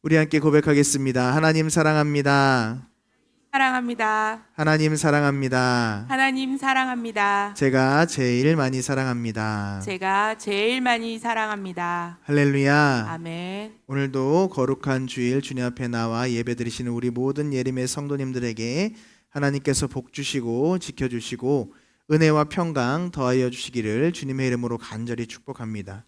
우리 함께 고백하겠습니다. 하나님 사랑합니다. 사랑합니다. 하나님 사랑합니다. 하나님 사랑합니다. 제가 제일 많이 사랑합니다. 제가 제일 많이 사랑합니다. 할렐루야. 아멘. 오늘도 거룩한 주일 주님 앞에 나와 예배드리시는 우리 모든 예림의 성도님들에게 하나님께서 복 주시고 지켜주시고 은혜와 평강 더하여 주시기를 주님의 이름으로 간절히 축복합니다.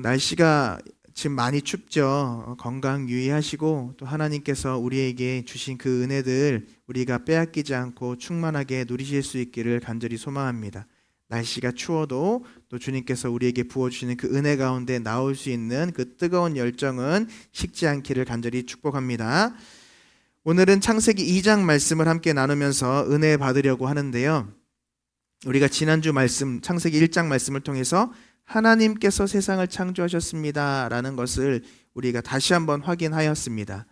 날씨가 지금 많이 춥죠. 건강 유의하시고 또 하나님께서 우리에게 주신 그 은혜들 우리가 빼앗기지 않고 충만하게 누리실 수 있기를 간절히 소망합니다. 날씨가 추워도 또 주님께서 우리에게 부어주시는 그 은혜 가운데 나올 수 있는 그 뜨거운 열정은 식지 않기를 간절히 축복합니다. 오늘은 창세기 2장 말씀을 함께 나누면서 은혜 받으려고 하는데요. 우리가 지난주 말씀 창세기 1장 말씀을 통해서 하나님께서 세상을 창조하셨습니다 라는 것을 우리가 다시 한번 확인하였습니다.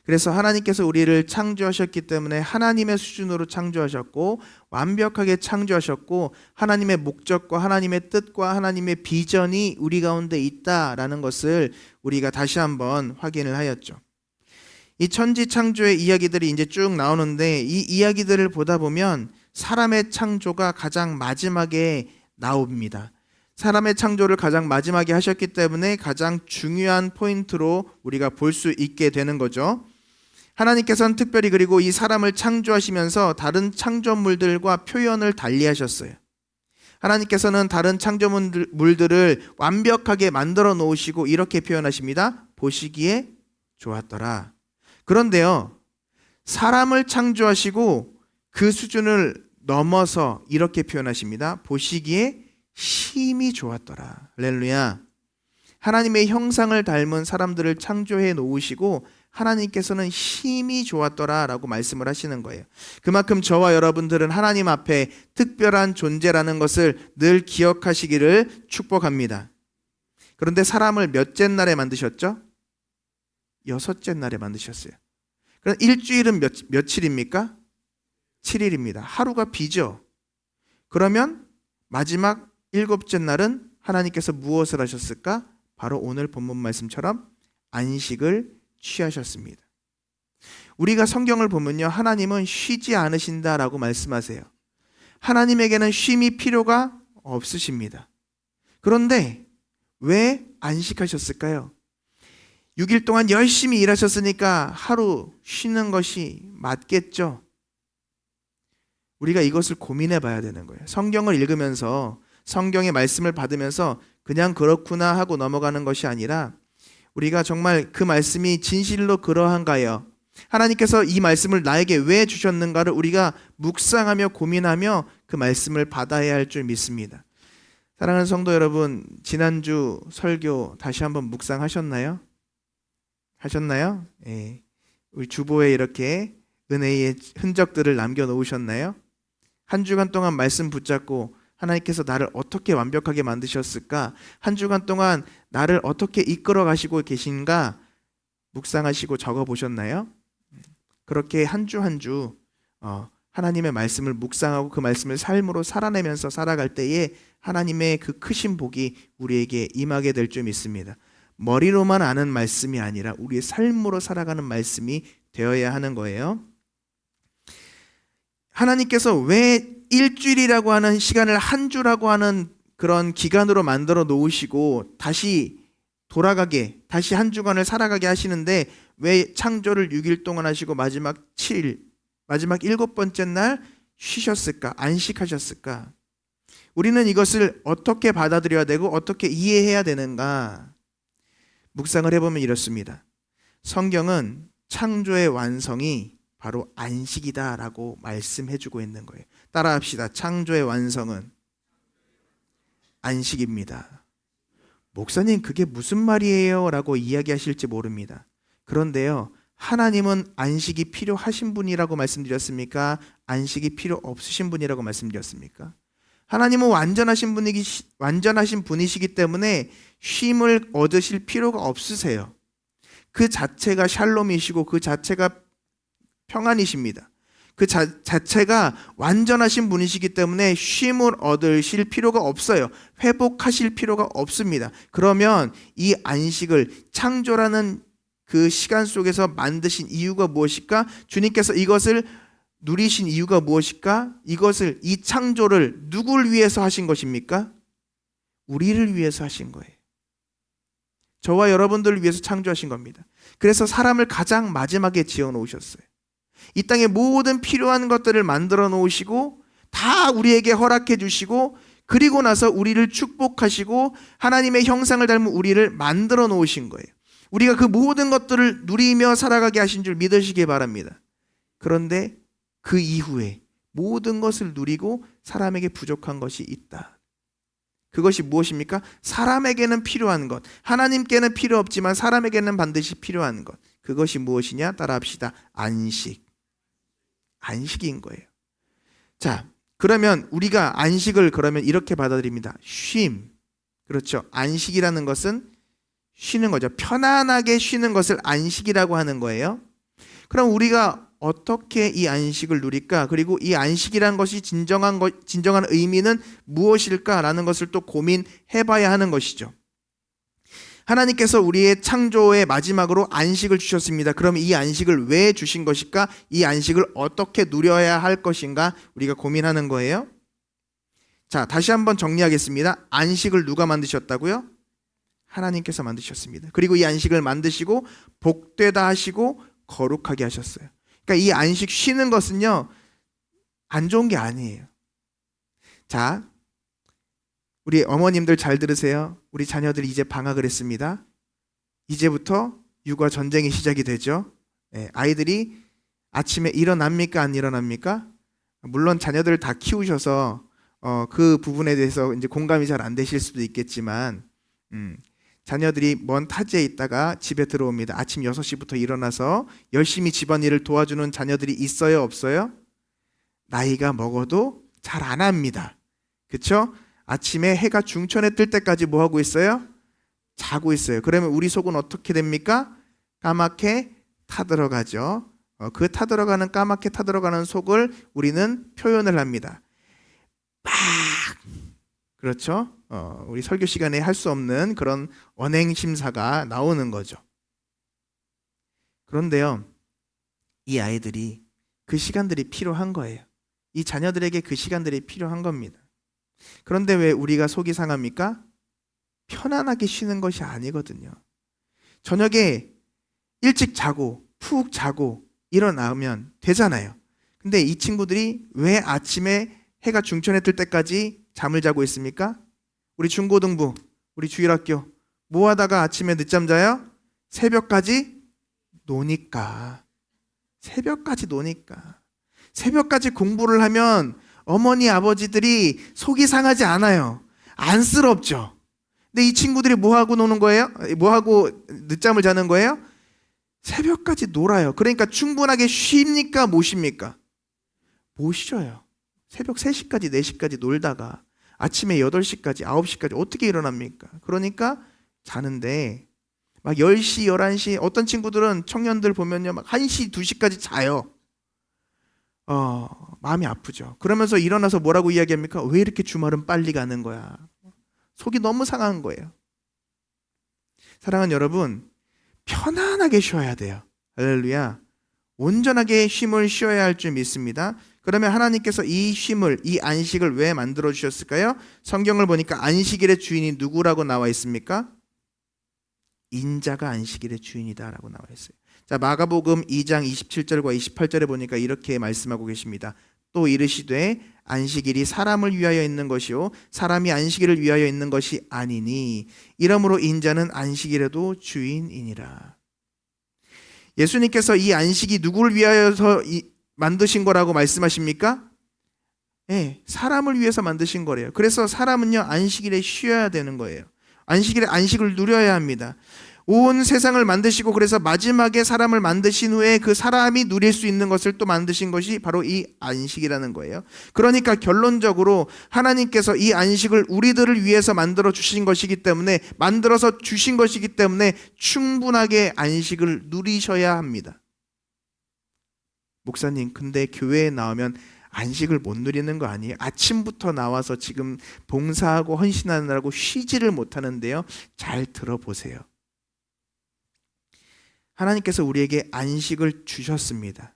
그래서 하나님께서 우리를 창조하셨기 때문에 하나님의 수준으로 창조하셨고 완벽하게 창조하셨고 하나님의 목적과 하나님의 뜻과 하나님의 비전이 우리 가운데 있다라는 것을 우리가 다시 한번 확인을 하였죠. 이 천지 창조의 이야기들이 이제 쭉 나오는데 이 이야기들을 보다 보면 사람의 창조가 가장 마지막에 나옵니다. 사람의 창조를 가장 마지막에 하셨기 때문에 가장 중요한 포인트로 우리가 볼 수 있게 되는 거죠. 하나님께서는 특별히 그리고 이 사람을 창조하시면서 다른 창조물들과 표현을 달리하셨어요. 하나님께서는 다른 창조물들을 완벽하게 만들어 놓으시고 이렇게 표현하십니다. 보시기에 좋았더라. 그런데요, 사람을 창조하시고 그 수준을 넘어서 이렇게 표현하십니다. 보시기에 심히 좋았더라. 할렐루야. 하나님의 형상을 닮은 사람들을 창조해 놓으시고 하나님께서는 심히 좋았더라 라고 말씀을 하시는 거예요. 그만큼 저와 여러분들은 하나님 앞에 특별한 존재라는 것을 늘 기억하시기를 축복합니다. 그런데 사람을 몇째 날에 만드셨죠? 6째 날에 만드셨어요. 그럼 일주일은 며칠입니까? 7일입니다. 하루가 비죠. 그러면 마지막 7째 날은 하나님께서 무엇을 하셨을까? 바로 오늘 본문 말씀처럼 안식을 취하셨습니다. 우리가 성경을 보면요, 하나님은 쉬지 않으신다라고 말씀하세요. 하나님에게는 쉼이 필요가 없으십니다. 그런데 왜 안식하셨을까요? 6일 동안 열심히 일하셨으니까 하루 쉬는 것이 맞겠죠. 우리가 이것을 고민해 봐야 되는 거예요. 성경을 읽으면서 성경의 말씀을 받으면서 그냥 그렇구나 하고 넘어가는 것이 아니라 우리가 정말 그 말씀이 진실로 그러한가요? 하나님께서 이 말씀을 나에게 왜 주셨는가를 우리가 묵상하며 고민하며 그 말씀을 받아야 할 줄 믿습니다. 사랑하는 성도 여러분, 지난주 설교 다시 한번 묵상하셨나요? 하셨나요? 예. 우리 주보에 이렇게 은혜의 흔적들을 남겨놓으셨나요? 한 주간 동안 말씀 붙잡고 하나님께서 나를 어떻게 완벽하게 만드셨을까? 한 주간 동안 나를 어떻게 이끌어 가시고 계신가? 묵상하시고 적어보셨나요? 그렇게 한 주 한 주 하나님의 말씀을 묵상하고 그 말씀을 삶으로 살아내면서 살아갈 때에 하나님의 그 크신 복이 우리에게 임하게 될 줄 믿습니다. 머리로만 아는 말씀이 아니라 우리의 삶으로 살아가는 말씀이 되어야 하는 거예요. 하나님께서 왜 일주일이라고 하는 시간을 한 주라고 하는 그런 기간으로 만들어 놓으시고 다시 돌아가게, 다시 한 주간을 살아가게 하시는데 왜 창조를 6일 동안 하시고 마지막 7일, 마지막 7번째 날 쉬셨을까? 안식하셨을까? 우리는 이것을 어떻게 받아들여야 되고 어떻게 이해해야 되는가? 묵상을 해보면 이렇습니다. 성경은 창조의 완성이 바로 안식이다라고 말씀해주고 있는 거예요. 따라합시다. 창조의 완성은 안식입니다. 목사님, 그게 무슨 말이에요? 라고 이야기하실지 모릅니다. 그런데요, 하나님은 안식이 필요하신 분이라고 말씀드렸습니까? 안식이 필요 없으신 분이라고 말씀드렸습니까? 하나님은 완전하신 분이시기 때문에 쉼을 얻으실 필요가 없으세요. 그 자체가 샬롬이시고 그 자체가 평안이십니다. 그 자체가 완전하신 분이시기 때문에 쉼을 얻으실 필요가 없어요. 회복하실 필요가 없습니다. 그러면 이 안식을, 창조라는 그 시간 속에서 만드신 이유가 무엇일까? 주님께서 이것을 누리신 이유가 무엇일까? 이 창조를 누구를 위해서 하신 것입니까? 우리를 위해서 하신 거예요. 저와 여러분들을 위해서 창조하신 겁니다. 그래서 사람을 가장 마지막에 지어 놓으셨어요. 이 땅에 모든 필요한 것들을 만들어 놓으시고 다 우리에게 허락해 주시고, 그리고 나서 우리를 축복하시고 하나님의 형상을 닮은 우리를 만들어 놓으신 거예요. 우리가 그 모든 것들을 누리며 살아가게 하신 줄 믿으시기 바랍니다. 그런데 그 이후에 모든 것을 누리고 사람에게 부족한 것이 있다. 그것이 무엇입니까? 사람에게는 필요한 것, 하나님께는 필요 없지만 사람에게는 반드시 필요한 것. 그것이 무엇이냐? 따라합시다. 안식인 거예요. 자, 그러면 우리가 안식을 그러면 이렇게 받아들입니다. 쉼. 그렇죠. 안식이라는 것은 쉬는 거죠. 편안하게 쉬는 것을 안식이라고 하는 거예요. 그럼 우리가 어떻게 이 안식을 누릴까? 그리고 이 안식이라는 것이 진정한 의미는 무엇일까라는 것을 또 고민해봐야 하는 것이죠. 하나님께서 우리의 창조의 마지막으로 안식을 주셨습니다. 그럼 이 안식을 왜 주신 것일까? 이 안식을 어떻게 누려야 할 것인가? 우리가 고민하는 거예요. 자, 다시 한번 정리하겠습니다. 안식을 누가 만드셨다고요? 하나님께서 만드셨습니다. 그리고 이 안식을 만드시고 복되다 하시고 거룩하게 하셨어요. 그러니까 이 안식 쉬는 것은요, 안 좋은 게 아니에요. 자, 우리 어머님들 잘 들으세요. 우리 자녀들이 이제 방학을 했습니다. 이제부터 육아 전쟁이 시작이 되죠. 아이들이 아침에 일어납니까? 안 일어납니까? 물론 자녀들을 다 키우셔서 그 부분에 대해서 이제 공감이 잘 안 되실 수도 있겠지만, 자녀들이 먼 타지에 있다가 집에 들어옵니다. 아침 6시부터 일어나서 열심히 집안일을 도와주는 자녀들이 있어요? 없어요? 나이가 먹어도 잘 안 합니다. 그렇죠? 아침에 해가 중천에 뜰 때까지 뭐 하고 있어요? 자고 있어요. 그러면 우리 속은 어떻게 됩니까? 까맣게 타들어가죠. 그 까맣게 타들어가는 속을 우리는 표현을 합니다. 막! 그렇죠? 우리 설교 시간에 할 수 없는 그런 언행심사가 나오는 거죠. 그런데요, 이 아이들이 그 시간들이 필요한 거예요. 이 자녀들에게 그 시간들이 필요한 겁니다. 그런데 왜 우리가 속이 상합니까? 편안하게 쉬는 것이 아니거든요. 저녁에 일찍 자고 푹 자고 일어나면 되잖아요. 근데 이 친구들이 왜 아침에 해가 중천에 뜰 때까지 잠을 자고 있습니까? 우리 중고등부, 우리 주일학교 뭐 하다가 아침에 늦잠 자요? 새벽까지 노니까. 새벽까지 공부를 하면 어머니 아버지들이 속이 상하지 않아요. 안쓰럽죠. 근데 이 친구들이 뭐 하고 노는 거예요? 뭐 하고 늦잠을 자는 거예요? 새벽까지 놀아요. 그러니까 충분하게 쉽니까 못 쉽니까? 못 쉬어요. 새벽 3시까지 4시까지 놀다가 아침에 8시까지 9시까지 어떻게 일어납니까? 그러니까 자는데 막 10시 11시, 어떤 친구들은 청년들 보면요 막 1시 2시까지 자요. 마음이 아프죠. 그러면서 일어나서 뭐라고 이야기합니까? 왜 이렇게 주말은 빨리 가는 거야? 속이 너무 상한 거예요. 사랑하는 여러분, 편안하게 쉬어야 돼요. 할렐루야. 온전하게 쉼을 쉬어야 할 줄 믿습니다. 그러면 하나님께서 이 쉼을, 이 안식을 왜 만들어 주셨을까요? 성경을 보니까 안식일의 주인이 누구라고 나와 있습니까? 인자가 안식일의 주인이다라고 나와 있어요. 자, 마가복음 2장 27절과 28절에 보니까 이렇게 말씀하고 계십니다. 또 이르시되 안식일이 사람을 위하여 있는 것이요 사람이 안식일을 위하여 있는 것이 아니니 이러므로 인자는 안식일에도 주인이니라. 예수님께서 이 안식이 누구를 위하여서 만드신 거라고 말씀하십니까? 네, 사람을 위해서 만드신 거래요. 그래서 사람은요 안식일에 쉬어야 되는 거예요. 안식일에 안식을 누려야 합니다. 온 세상을 만드시고 그래서 마지막에 사람을 만드신 후에 그 사람이 누릴 수 있는 것을 또 만드신 것이 바로 이 안식이라는 거예요. 그러니까 결론적으로 하나님께서 이 안식을 우리들을 위해서 만들어 주신 것이기 때문에, 만들어서 주신 것이기 때문에 충분하게 안식을 누리셔야 합니다. 목사님, 근데 교회에 나오면 안식을 못 누리는 거 아니에요? 아침부터 나와서 지금 봉사하고 헌신하느라고 쉬지를 못하는데요. 잘 들어보세요. 하나님께서 우리에게 안식을 주셨습니다.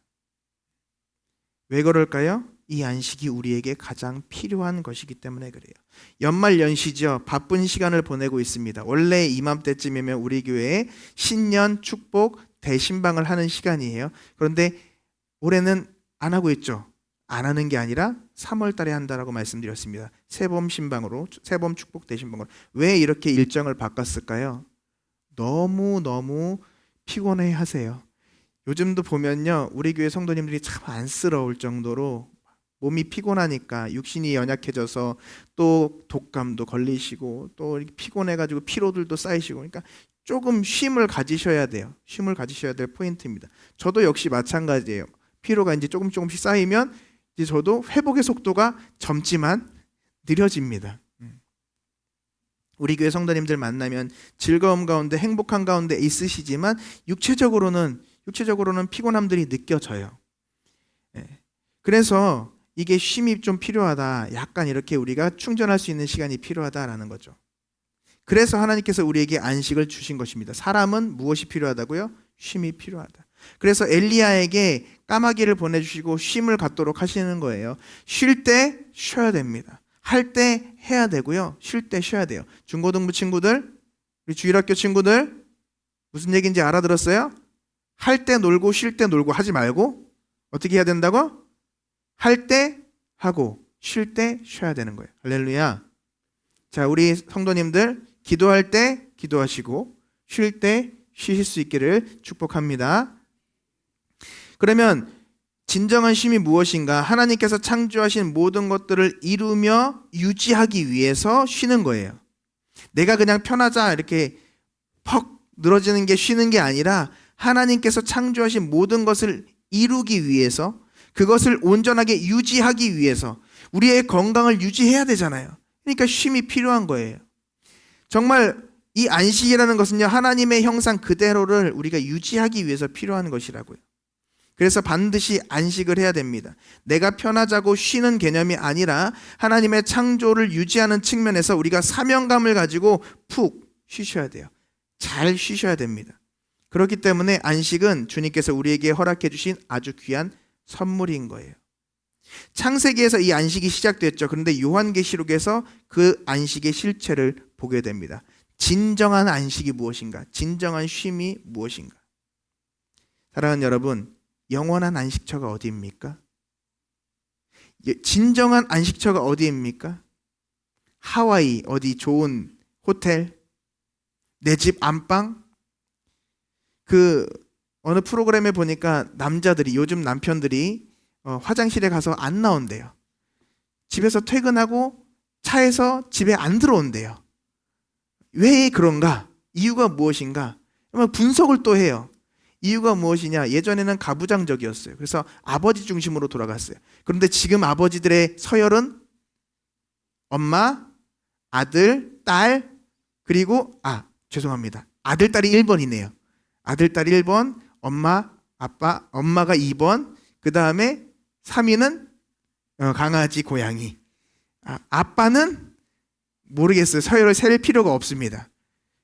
왜 그럴까요? 이 안식이 우리에게 가장 필요한 것이기 때문에 그래요. 연말 연시죠. 바쁜 시간을 보내고 있습니다. 원래 이맘때쯤이면 우리 교회에 신년 축복 대신방을 하는 시간이에요. 그런데 올해는 안 하고 있죠. 안 하는 게 아니라 3월 달에 한다라고 말씀드렸습니다. 새봄 신방으로, 새봄 축복 대신방으로. 왜 이렇게 일정을 바꿨을까요? 너무 피곤해 하세요. 요즘도 보면요, 우리 교회 성도님들이 참 안쓰러울 정도로 몸이 피곤하니까, 육신이 연약해져서 또 독감도 걸리시고 또 피곤해가지고 피로들도 쌓이시고, 그러니까 조금 쉼을 가지셔야 돼요. 쉼을 가지셔야 될 포인트입니다. 저도 역시 마찬가지예요. 피로가 이제 조금씩 쌓이면 이제 저도 회복의 속도가 젊지만 느려집니다. 우리 교회 성도님들 만나면 즐거움 가운데, 행복한 가운데 있으시지만 육체적으로는 피곤함들이 느껴져요. 그래서 이게 쉼이 좀 필요하다. 약간 이렇게 우리가 충전할 수 있는 시간이 필요하다라는 거죠. 그래서 하나님께서 우리에게 안식을 주신 것입니다. 사람은 무엇이 필요하다고요? 쉼이 필요하다. 그래서 엘리야에게 까마귀를 보내주시고 쉼을 갖도록 하시는 거예요. 쉴 때 쉬어야 됩니다. 할 때 해야 되고요. 쉴 때 쉬어야 돼요. 중고등부 친구들, 우리 주일학교 친구들, 무슨 얘기인지 알아들었어요? 할 때 놀고 쉴 때 놀고 하지 말고 어떻게 해야 된다고? 할 때 하고 쉴 때 쉬어야 되는 거예요. 할렐루야. 자, 우리 성도님들 기도할 때 기도하시고 쉴 때 쉬실 수 있기를 축복합니다. 그러면 진정한 쉼이 무엇인가? 하나님께서 창조하신 모든 것들을 이루며 유지하기 위해서 쉬는 거예요. 내가 그냥 편하자 이렇게 퍽 늘어지는 게 쉬는 게 아니라 하나님께서 창조하신 모든 것을 이루기 위해서, 그것을 온전하게 유지하기 위해서 우리의 건강을 유지해야 되잖아요. 그러니까 쉼이 필요한 거예요. 정말 이 안식이라는 것은요, 하나님의 형상 그대로를 우리가 유지하기 위해서 필요한 것이라고요. 그래서 반드시 안식을 해야 됩니다. 내가 편하자고 쉬는 개념이 아니라 하나님의 창조를 유지하는 측면에서 우리가 사명감을 가지고 푹 쉬셔야 돼요. 잘 쉬셔야 됩니다. 그렇기 때문에 안식은 주님께서 우리에게 허락해 주신 아주 귀한 선물인 거예요. 창세기에서 이 안식이 시작됐죠. 그런데 요한계시록에서 그 안식의 실체를 보게 됩니다. 진정한 안식이 무엇인가? 진정한 쉼이 무엇인가? 사랑하는 여러분, 영원한 안식처가 어디입니까? 진정한 안식처가 어디입니까? 하와이, 어디 좋은 호텔, 내 집 안방? 그 어느 프로그램에 보니까 남자들이, 요즘 남편들이 화장실에 가서 안 나온대요. 집에서 퇴근하고 차에서 집에 안 들어온대요. 왜 그런가? 이유가 무엇인가? 분석을 또 해요. 이유가 무엇이냐? 예전에는 가부장적이었어요. 그래서 아버지 중심으로 돌아갔어요. 그런데 지금 아버지들의 서열은 엄마, 아들, 딸, 그리고 죄송합니다. 아들, 딸이 1번이네요. 아들, 딸이 1번, 엄마, 아빠, 엄마가 2번, 그 다음에 3위는 강아지, 고양이. 아빠는 모르겠어요. 서열을 셀 필요가 없습니다.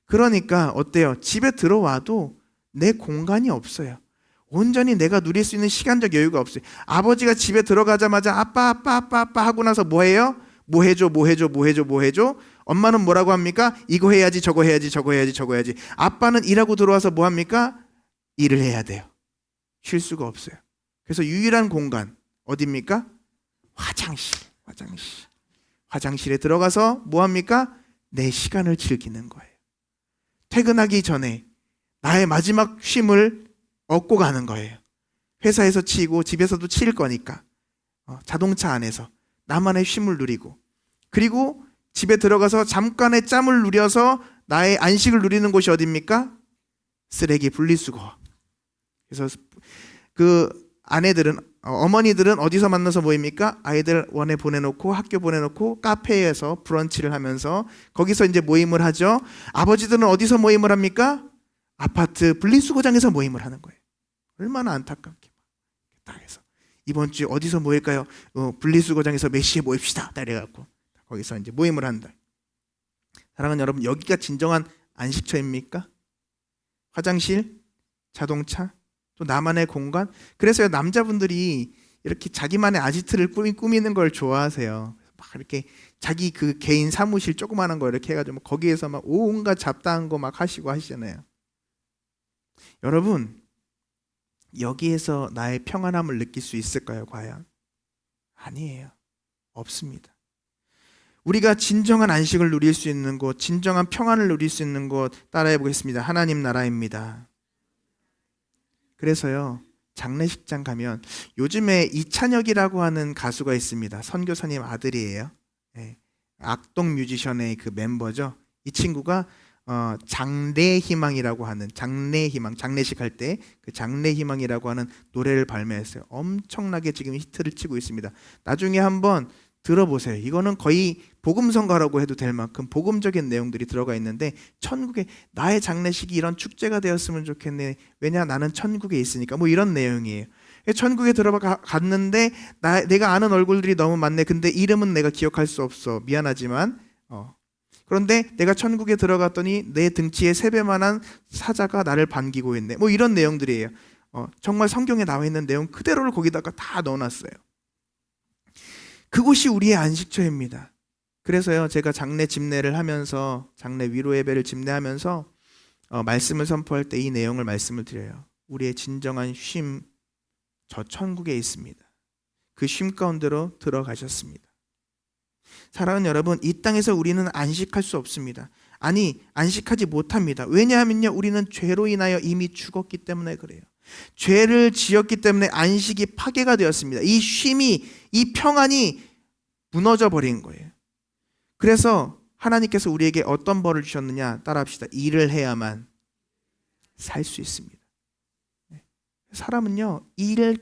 그러니까 어때요? 집에 들어와도 내 공간이 없어요. 온전히 내가 누릴 수 있는 시간적 여유가 없어요. 아버지가 집에 들어가자마자 아빠 하고 나서 뭐 해요? 뭐 해줘. 엄마는 뭐라고 합니까? 이거 해야지, 저거 해야지. 아빠는 일하고 들어와서 뭐 합니까? 일을 해야 돼요. 쉴 수가 없어요. 그래서 유일한 공간 어디입니까? 화장실에 들어가서 뭐 합니까? 내 시간을 즐기는 거예요. 퇴근하기 전에 나의 마지막 쉼을 얻고 가는 거예요. 회사에서 치이고 집에서도 치일 거니까 자동차 안에서 나만의 쉼을 누리고, 그리고 집에 들어가서 잠깐의 짬을 누려서 나의 안식을 누리는 곳이 어디입니까? 쓰레기 분리수거. 그래서 그 아내들은, 어머니들은 어디서 만나서 모입니까? 아이들 원에 보내놓고 학교 보내놓고 카페에서 브런치를 하면서 거기서 이제 모임을 하죠. 아버지들은 어디서 모임을 합니까? 아파트 분리수거장에서 모임을 하는 거예요. 얼마나 안타깝게 딱 해서 이번 주에 어디서 모일까요? 분리수거장에서 몇 시에 모입시다. 이래갖고 거기서 이제 모임을 한다. 사랑하는 여러분, 여기가 진정한 안식처입니까? 화장실? 자동차, 또 나만의 공간. 그래서 남자분들이 이렇게 자기만의 아지트를 꾸미는 걸 좋아하세요. 막 이렇게 자기 그 개인 사무실 조그마한 거 이렇게 해가지고 거기에서 막 온갖 잡다한 거 막 하시고 하시잖아요. 여러분, 여기에서 나의 평안함을 느낄 수 있을까요, 과연? 아니에요. 없습니다. 우리가 진정한 안식을 누릴 수 있는 곳, 진정한 평안을 누릴 수 있는 곳 따라해 보겠습니다. 하나님 나라입니다. 그래서요, 장례식장 가면 요즘에 이찬혁이라고 하는 가수가 있습니다. 선교사님 아들이에요. 네. 악동 뮤지션의 그 멤버죠. 이 친구가 장래희망이라고 하는, 장래희망, 장례식 할 때 그 장래희망이라고 하는 노래를 발매했어요. 엄청나게 지금 히트를 치고 있습니다. 나중에 한번 들어보세요. 이거는 거의 복음성가라고 해도 될 만큼 복음적인 내용들이 들어가 있는데, 천국에 나의 장례식이 이런 축제가 되었으면 좋겠네. 왜냐, 나는 천국에 있으니까. 뭐 이런 내용이에요. 천국에 들어갔는데 내가 아는 얼굴들이 너무 많네. 근데 이름은 내가 기억할 수 없어. 미안하지만 그런데 내가 천국에 들어갔더니 내 등치의 3배만한 사자가 나를 반기고 있네. 뭐 이런 내용들이에요. 정말 성경에 나와 있는 내용 그대로를 거기다가 다 넣어놨어요. 그곳이 우리의 안식처입니다. 그래서요, 제가 장례 집례를 하면서, 장례 위로 예배를 집례하면서 말씀을 선포할 때 이 내용을 말씀을 드려요. 우리의 진정한 쉼, 저 천국에 있습니다. 그 쉼 가운데로 들어가셨습니다. 사랑하는 여러분, 이 땅에서 우리는 안식할 수 없습니다. 아니, 안식하지 못합니다. 왜냐하면요, 우리는 죄로 인하여 이미 죽었기 때문에 그래요. 죄를 지었기 때문에 안식이 파괴가 되었습니다. 이 쉼이, 이 평안이 무너져 버린 거예요. 그래서 하나님께서 우리에게 어떤 벌을 주셨느냐, 따라합시다. 일을 해야만 살 수 있습니다. 사람은요,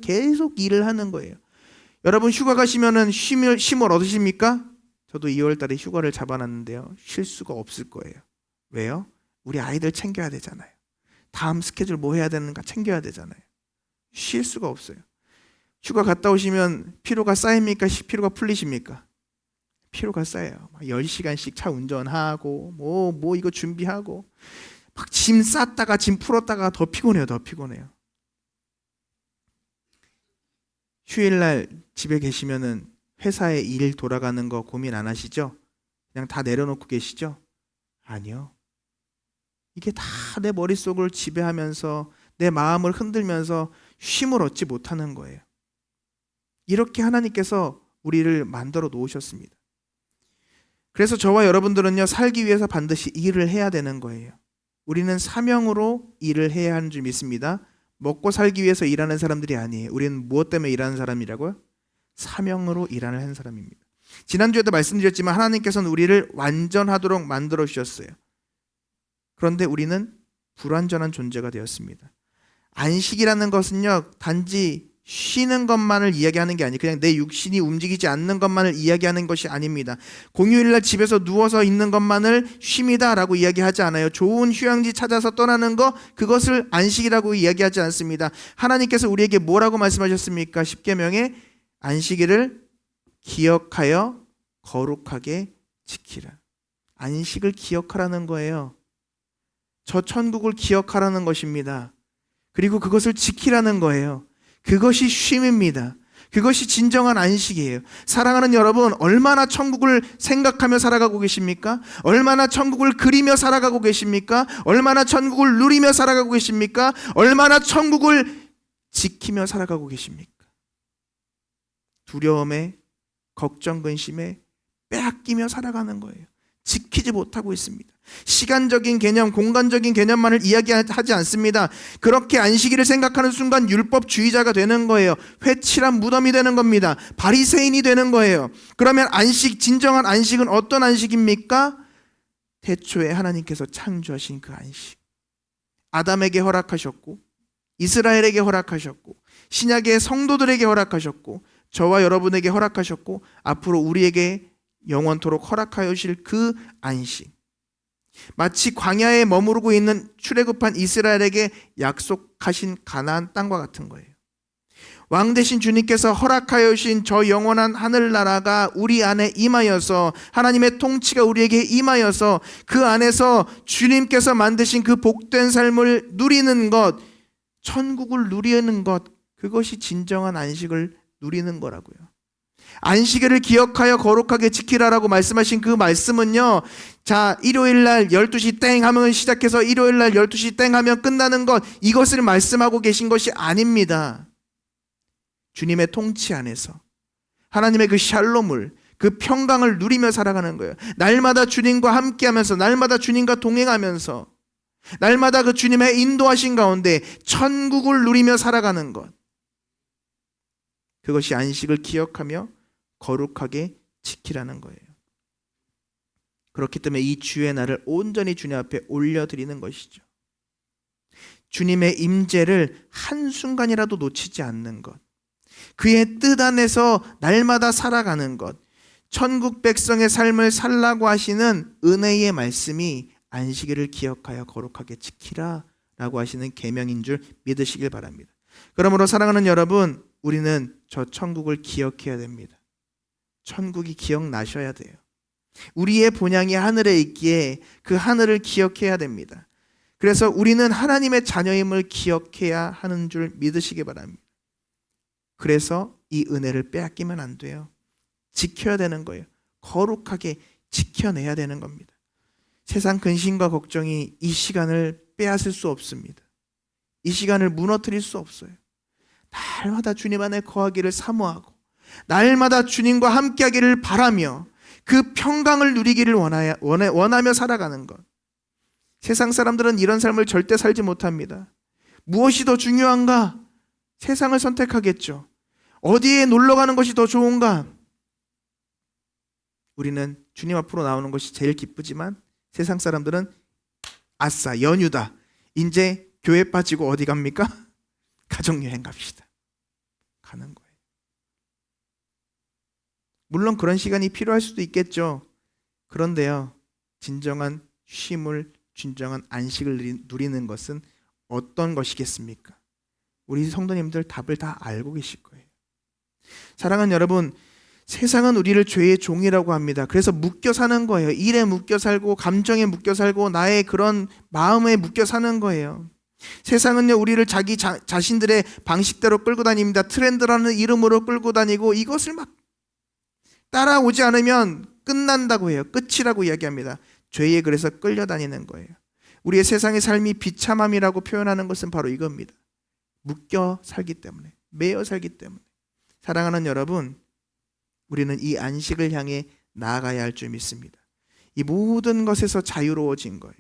계속 일을 하는 거예요. 여러분, 휴가 가시면은 쉼을 얻으십니까? 저도 2월 달에 휴가를 잡아놨는데요, 쉴 수가 없을 거예요. 왜요? 우리 아이들 챙겨야 되잖아요. 다음 스케줄 뭐 해야 되는가 챙겨야 되잖아요. 쉴 수가 없어요. 휴가 갔다 오시면 피로가 쌓입니까? 피로가 풀리십니까? 피로가 쌓여요. 막 10시간씩 차 운전하고 뭐 이거 준비하고 막 짐 쌌다가 짐 풀었다가 더 피곤해요. 더 피곤해요. 휴일날 집에 계시면은 회사에 일 돌아가는 거 고민 안 하시죠? 그냥 다 내려놓고 계시죠? 아니요. 이게 다 내 머릿속을 지배하면서 내 마음을 흔들면서 쉼을 얻지 못하는 거예요. 이렇게 하나님께서 우리를 만들어 놓으셨습니다. 그래서 저와 여러분들은요, 살기 위해서 반드시 일을 해야 되는 거예요. 우리는 사명으로 일을 해야 하는 줄 믿습니다. 먹고 살기 위해서 일하는 사람들이 아니에요. 우리는 무엇 때문에 일하는 사람이라고요? 사명으로 일하는 한 사람입니다. 지난주에도 말씀드렸지만 하나님께서는 우리를 완전하도록 만들어 주셨어요. 그런데 우리는 불완전한 존재가 되었습니다. 안식이라는 것은요, 단지 쉬는 것만을 이야기하는 게 아니에요. 그냥 내 육신이 움직이지 않는 것만을 이야기하는 것이 아닙니다. 공휴일날 집에서 누워서 있는 것만을 쉼이다라고 이야기하지 않아요. 좋은 휴양지 찾아서 떠나는 것, 그것을 안식이라고 이야기하지 않습니다. 하나님께서 우리에게 뭐라고 말씀하셨습니까? 십계명에 안식일을 기억하여 거룩하게 지키라. 안식을 기억하라는 거예요. 저 천국을 기억하라는 것입니다. 그리고 그것을 지키라는 거예요. 그것이 쉼입니다. 그것이 진정한 안식이에요. 사랑하는 여러분, 얼마나 천국을 생각하며 살아가고 계십니까? 얼마나 천국을 그리며 살아가고 계십니까? 얼마나 천국을 누리며 살아가고 계십니까? 얼마나 천국을 지키며 살아가고 계십니까? 두려움에, 걱정, 근심에 빼앗기며 살아가는 거예요. 지키지 못하고 있습니다. 시간적인 개념, 공간적인 개념만을 이야기하지 않습니다. 그렇게 안식일을 생각하는 순간 율법주의자가 되는 거예요. 회칠한 무덤이 되는 겁니다. 바리새인이 되는 거예요. 그러면 안식, 진정한 안식은 어떤 안식입니까? 태초에 하나님께서 창조하신 그 안식. 아담에게 허락하셨고, 이스라엘에게 허락하셨고, 신약의 성도들에게 허락하셨고, 저와 여러분에게 허락하셨고, 앞으로 우리에게 영원토록 허락하여 주실 그 안식. 마치 광야에 머무르고 있는 출애굽한 이스라엘에게 약속하신 가나안 땅과 같은 거예요. 왕 대신 주님께서 허락하여 주신 저 영원한 하늘나라가 우리 안에 임하여서, 하나님의 통치가 우리에게 임하여서 그 안에서 주님께서 만드신 그 복된 삶을 누리는 것, 천국을 누리는 것, 그것이 진정한 안식을 누리는 거라고요. 안식일을 기억하여 거룩하게 지키라라고 말씀하신 그 말씀은요, 자, 일요일 날 12시 땡 하면 시작해서 일요일 날 12시 땡 하면 끝나는 것, 이것을 말씀하고 계신 것이 아닙니다. 주님의 통치 안에서 하나님의 그 샬롬을, 그 평강을 누리며 살아가는 거예요. 날마다 주님과 함께하면서, 날마다 주님과 동행하면서, 날마다 그 주님의 인도하신 가운데 천국을 누리며 살아가는 것, 그것이 안식을 기억하며 거룩하게 지키라는 거예요. 그렇기 때문에 이 주의 날을 온전히 주님 앞에 올려드리는 것이죠. 주님의 임재를 한순간이라도 놓치지 않는 것, 그의 뜻 안에서 날마다 살아가는 것, 천국 백성의 삶을 살라고 하시는 은혜의 말씀이 안식일을 기억하여 거룩하게 지키라 라고 하시는 계명인 줄 믿으시길 바랍니다. 그러므로 사랑하는 여러분, 우리는 저 천국을 기억해야 됩니다. 천국이 기억나셔야 돼요. 우리의 본향이 하늘에 있기에 그 하늘을 기억해야 됩니다. 그래서 우리는 하나님의 자녀임을 기억해야 하는 줄 믿으시기 바랍니다. 그래서 이 은혜를 빼앗기면 안 돼요. 지켜야 되는 거예요. 거룩하게 지켜내야 되는 겁니다. 세상 근심과 걱정이 이 시간을 빼앗을 수 없습니다. 이 시간을 무너뜨릴 수 없어요. 날마다 주님 안에 거하기를 사모하고 날마다 주님과 함께하기를 바라며 그 평강을 누리기를 원하며 살아가는 것. 세상 사람들은 이런 삶을 절대 살지 못합니다. 무엇이 더 중요한가? 세상을 선택하겠죠. 어디에 놀러 가는 것이 더 좋은가? 우리는 주님 앞으로 나오는 것이 제일 기쁘지만 세상 사람들은 아싸 연휴다, 이제 교회 빠지고 어디 갑니까? 가족여행 갑시다. 가는 거예요. 물론 그런 시간이 필요할 수도 있겠죠. 그런데요, 진정한 쉼을, 진정한 안식을 누리는 것은 어떤 것이겠습니까? 우리 성도님들 답을 다 알고 계실 거예요. 사랑하는 여러분, 세상은 우리를 죄의 종이라고 합니다. 그래서 묶여 사는 거예요. 일에 묶여 살고, 감정에 묶여 살고, 나의 그런 마음에 묶여 사는 거예요. 세상은요, 우리를 자기 자신들의 방식대로 끌고 다닙니다. 트렌드라는 이름으로 끌고 다니고, 이것을 막 따라오지 않으면 끝난다고 해요. 끝이라고 이야기합니다. 죄에 그래서 끌려다니는 거예요. 우리의 세상의 삶이 비참함이라고 표현하는 것은 바로 이겁니다. 묶여 살기 때문에, 매여 살기 때문에. 사랑하는 여러분, 우리는 이 안식을 향해 나아가야 할 줄 믿습니다. 이 모든 것에서 자유로워진 거예요.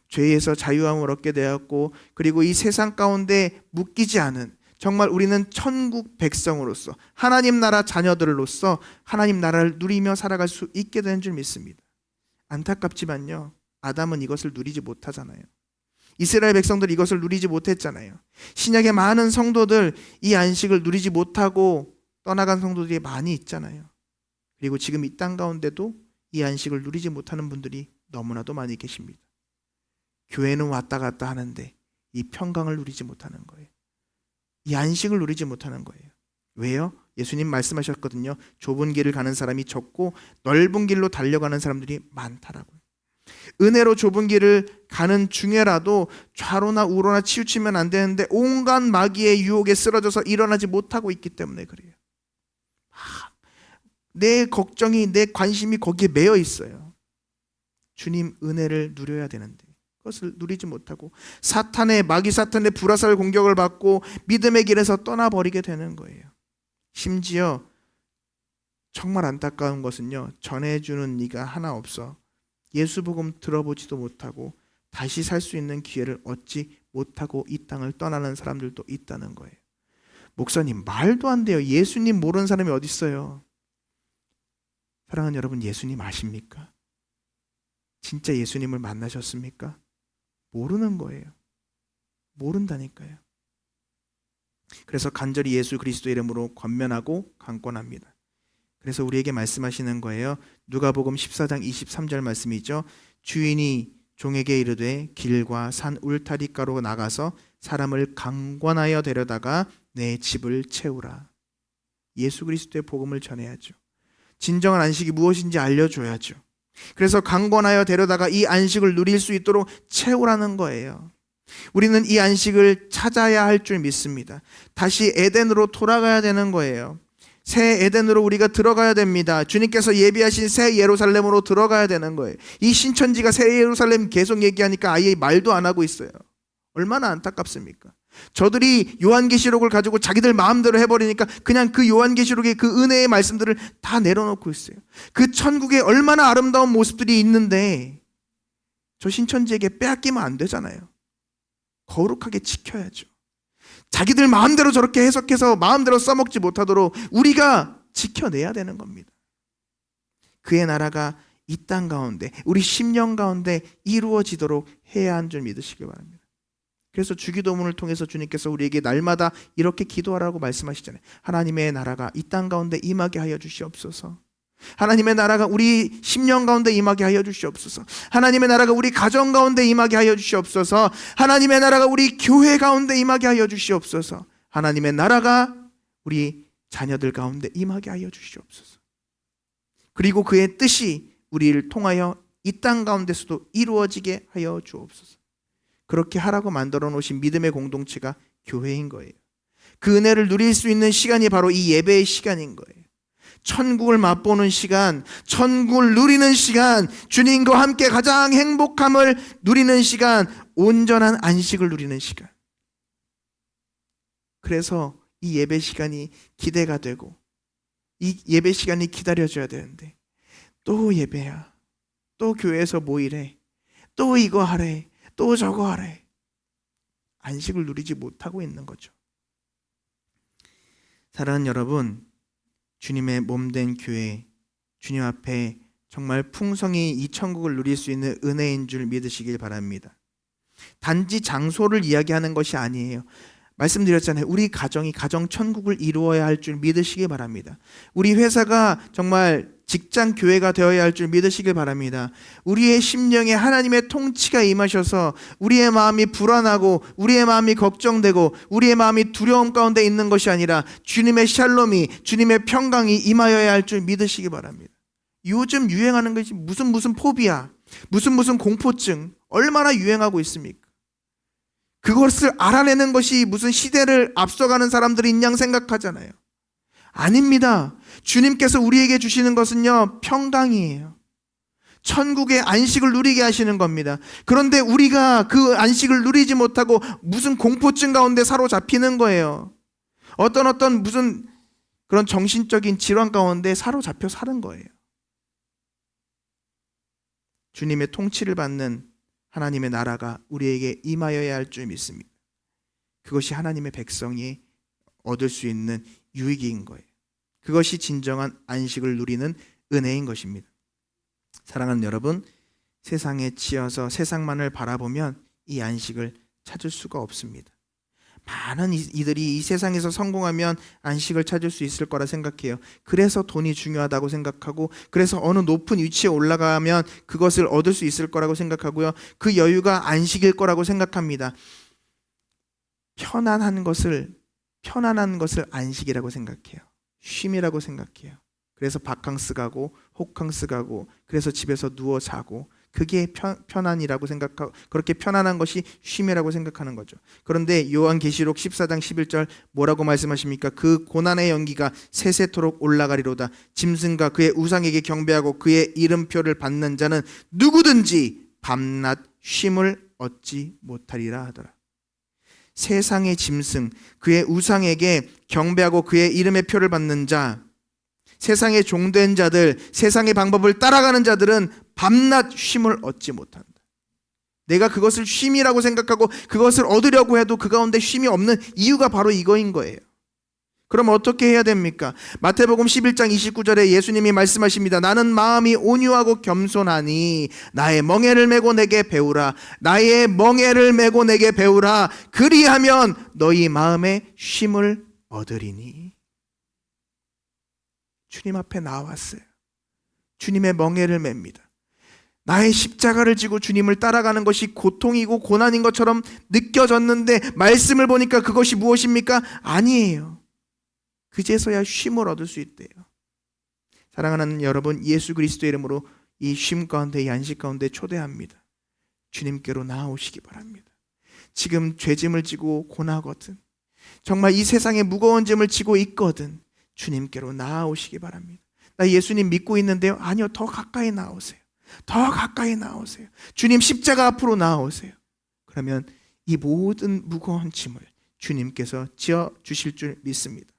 죄에서 자유함을 얻게 되었고, 그리고 이 세상 가운데 묶이지 않은, 정말 우리는 천국 백성으로서, 하나님 나라 자녀들로서 하나님 나라를 누리며 살아갈 수 있게 된 줄 믿습니다. 안타깝지만요, 아담은 이것을 누리지 못하잖아요. 이스라엘 백성들이 이것을 누리지 못했잖아요. 신약의 많은 성도들 이 안식을 누리지 못하고 떠나간 성도들이 많이 있잖아요. 그리고 지금 이 땅 가운데도 이 안식을 누리지 못하는 분들이 너무나도 많이 계십니다. 교회는 왔다 갔다 하는데 이 평강을 누리지 못하는 거예요. 이 안식을 누리지 못하는 거예요. 왜요? 예수님 말씀하셨거든요. 좁은 길을 가는 사람이 적고 넓은 길로 달려가는 사람들이 많다라고요. 은혜로 좁은 길을 가는 중에라도 좌로나 우로나 치우치면 안 되는데 온갖 마귀의 유혹에 쓰러져서 일어나지 못하고 있기 때문에 그래요. 내 걱정이, 내 관심이 거기에 매여 있어요. 주님 은혜를 누려야 되는데 그것을 누리지 못하고 마귀 사탄의 불화살 공격을 받고 믿음의 길에서 떠나버리게 되는 거예요. 심지어 정말 안타까운 것은요, 전해주는 이가 하나 없어 예수 복음 들어보지도 못하고 다시 살 수 있는 기회를 얻지 못하고 이 땅을 떠나는 사람들도 있다는 거예요. 목사님, 말도 안 돼요. 예수님 모르는 사람이 어디 있어요? 사랑하는 여러분, 예수님 아십니까? 진짜 예수님을 만나셨습니까? 모르는 거예요. 모른다니까요. 그래서 간절히 예수 그리스도의 이름으로 권면하고 강권합니다. 그래서 우리에게 말씀하시는 거예요. 누가복음 14장 23절 말씀이죠. 주인이 종에게 이르되 길과 산 울타리가로 나가서 사람을 강권하여 데려다가 내 집을 채우라. 예수 그리스도의 복음을 전해야죠. 진정한 안식이 무엇인지 알려줘야죠. 그래서 강권하여 데려다가 이 안식을 누릴 수 있도록 채우라는 거예요. 우리는 이 안식을 찾아야 할 줄 믿습니다. 다시 에덴으로 돌아가야 되는 거예요. 새 에덴으로 우리가 들어가야 됩니다. 주님께서 예비하신 새 예루살렘으로 들어가야 되는 거예요. 이 신천지가 새 예루살렘 계속 얘기하니까 아예 말도 안 하고 있어요. 얼마나 안타깝습니까? 저들이 요한계시록을 가지고 자기들 마음대로 해버리니까 그냥 그 요한계시록의 그 은혜의 말씀들을 다 내려놓고 있어요. 그 천국에 얼마나 아름다운 모습들이 있는데 저 신천지에게 빼앗기면 안 되잖아요. 거룩하게 지켜야죠. 자기들 마음대로 저렇게 해석해서 마음대로 써먹지 못하도록 우리가 지켜내야 되는 겁니다. 그의 나라가 이 땅 가운데 우리 심령 가운데 이루어지도록 해야 한 줄 믿으시기 바랍니다. 그래서 주기도문을 통해서 주님께서 우리에게 날마다 이렇게 기도하라고 말씀하시잖아요. 하나님의 나라가 이 땅 가운데 임하게 하여 주시옵소서. 하나님의 나라가 우리 심령 가운데 임하게 하여 주시옵소서. 하나님의 나라가 우리 가정 가운데 임하게 하여 주시옵소서. 하나님의 나라가 우리 교회 가운데 임하게 하여 주시옵소서. 하나님의 나라가 우리 자녀들 가운데 임하게 하여 주시옵소서. 그리고 그의 뜻이 우리를 통하여 이 땅 가운데서도 이루어지게 하여 주옵소서. 그렇게 하라고 만들어 놓으신 믿음의 공동체가 교회인 거예요. 그 은혜를 누릴 수 있는 시간이 바로 이 예배의 시간인 거예요. 천국을 맛보는 시간, 천국을 누리는 시간, 주님과 함께 가장 행복함을 누리는 시간, 온전한 안식을 누리는 시간. 그래서 이 예배 시간이 기대가 되고 이 예배 시간이 기다려져야 되는데 또 예배야, 또 교회에서 모이래, 또 이거 하래, 또 저거 하래. 안식을 누리지 못하고 있는 거죠. 사랑하는 여러분, 주님의 몸된 교회, 주님 앞에 정말 풍성히 이 천국을 누릴 수 있는 은혜인 줄 믿으시길 바랍니다. 단지 장소를 이야기하는 것이 아니에요. 말씀드렸잖아요. 우리 가정이 가정 천국을 이루어야 할 줄 믿으시길 바랍니다. 우리 회사가 정말 직장 교회가 되어야 할 줄 믿으시길 바랍니다. 우리의 심령에 하나님의 통치가 임하셔서 우리의 마음이 불안하고 우리의 마음이 걱정되고 우리의 마음이 두려움 가운데 있는 것이 아니라 주님의 샬롬이, 주님의 평강이 임하여야 할 줄 믿으시기 바랍니다. 요즘 유행하는 것이 무슨 포비아, 무슨 공포증 얼마나 유행하고 있습니까? 그것을 알아내는 것이 무슨 시대를 앞서가는 사람들인 양 생각하잖아요. 아닙니다. 주님께서 우리에게 주시는 것은요, 평강이에요. 천국의 안식을 누리게 하시는 겁니다. 그런데 우리가 그 안식을 누리지 못하고 무슨 공포증 가운데 사로잡히는 거예요. 어떤 무슨 그런 정신적인 질환 가운데 사로잡혀 사는 거예요. 주님의 통치를 받는 하나님의 나라가 우리에게 임하여야 할 줄 믿습니다. 그것이 하나님의 백성이 얻을 수 있는 유익인 거예요. 그것이 진정한 안식을 누리는 은혜인 것입니다. 사랑하는 여러분, 세상에 치여서 세상만을 바라보면 이 안식을 찾을 수가 없습니다. 많은 이들이 이 세상에서 성공하면 안식을 찾을 수 있을 거라 생각해요. 그래서 돈이 중요하다고 생각하고, 그래서 어느 높은 위치에 올라가면 그것을 얻을 수 있을 거라고 생각하고요. 그 여유가 안식일 거라고 생각합니다. 편안한 것을 안식이라고 생각해요. 쉼이라고 생각해요. 그래서 바캉스 가고 호캉스 가고, 그래서 집에서 누워 자고, 그게 편안이라고 생각하고, 그렇게 편안한 것이 쉼이라고 생각하는 거죠. 그런데 요한계시록 14장 11절 뭐라고 말씀하십니까? 그 고난의 연기가 세세토록 올라가리로다. 짐승과 그의 우상에게 경배하고 그의 이름표를 받는 자는 누구든지 밤낮 쉼을 얻지 못하리라 하더라. 세상의 짐승, 그의 우상에게 경배하고 그의 이름의 표를 받는 자, 세상의 종된 자들, 세상의 방법을 따라가는 자들은 밤낮 쉼을 얻지 못한다. 내가 그것을 쉼이라고 생각하고 그것을 얻으려고 해도 그 가운데 쉼이 없는 이유가 바로 이거인 거예요. 그럼 어떻게 해야 됩니까? 마태복음 11장 29절에 예수님이 말씀하십니다. 나는 마음이 온유하고 겸손하니 나의 멍에를 메고 내게 배우라. 나의 멍에를 메고 내게 배우라. 그리하면 너희 마음에 쉼을 얻으리니. 주님 앞에 나왔어요. 주님의 멍에를 맵니다. 나의 십자가를 지고 주님을 따라가는 것이 고통이고 고난인 것처럼 느껴졌는데 말씀을 보니까 그것이 무엇입니까? 아니에요. 그제서야 쉼을 얻을 수 있대요. 사랑하는 여러분, 예수 그리스도의 이름으로 이 쉼 가운데, 이 안식 가운데 초대합니다. 주님께로 나아오시기 바랍니다. 지금 죄짐을 지고 고나거든, 정말 이 세상에 무거운 짐을 지고 있거든, 주님께로 나아오시기 바랍니다. 나 예수님 믿고 있는데요. 아니요, 더 가까이 나오세요. 더 가까이 나오세요. 주님 십자가 앞으로 나오세요. 그러면 이 모든 무거운 짐을 주님께서 지어 주실 줄 믿습니다.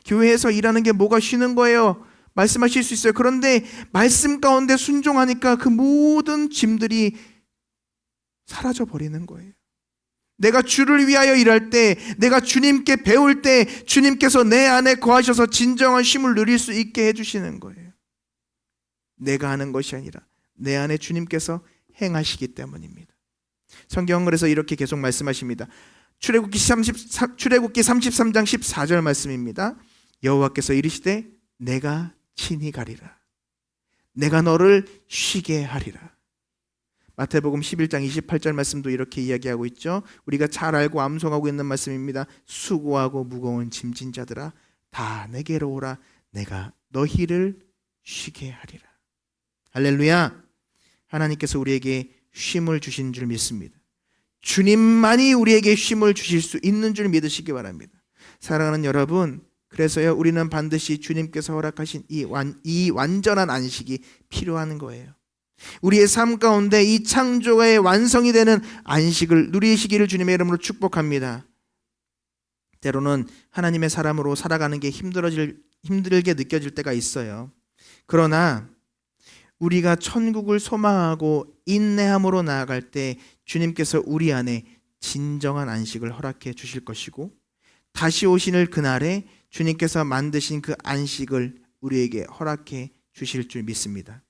교회에서 일하는 게 뭐가 쉬는 거예요? 말씀하실 수 있어요. 그런데 말씀 가운데 순종하니까 그 모든 짐들이 사라져 버리는 거예요. 내가 주를 위하여 일할 때, 내가 주님께 배울 때 주님께서 내 안에 거하셔서 진정한 쉼을 누릴 수 있게 해주시는 거예요. 내가 하는 것이 아니라 내 안에 주님께서 행하시기 때문입니다. 성경은 그래서 이렇게 계속 말씀하십니다. 출애굽기 33장 14절 말씀입니다. 여호와께서 이르시되 내가 친히 가리라. 내가 너를 쉬게 하리라. 마태복음 11장 28절 말씀도 이렇게 이야기하고 있죠. 우리가 잘 알고 암송하고 있는 말씀입니다. 수고하고 무거운 짐진 자들아 다 내게로 오라. 내가 너희를 쉬게 하리라. 할렐루야. 하나님께서 우리에게 쉼을 주신 줄 믿습니다. 주님만이 우리에게 쉼을 주실 수 있는 줄 믿으시기 바랍니다. 사랑하는 여러분, 그래서요 우리는 반드시 주님께서 허락하신 이 완전한 안식이 필요한 거예요. 우리의 삶 가운데 이 창조의 완성이 되는 안식을 누리시기를 주님의 이름으로 축복합니다. 때로는 하나님의 사람으로 살아가는 게 힘들게 느껴질 때가 있어요. 그러나 우리가 천국을 소망하고 인내함으로 나아갈 때 주님께서 우리 안에 진정한 안식을 허락해 주실 것이고, 다시 오시는 그날에 주님께서 만드신 그 안식을 우리에게 허락해 주실 줄 믿습니다.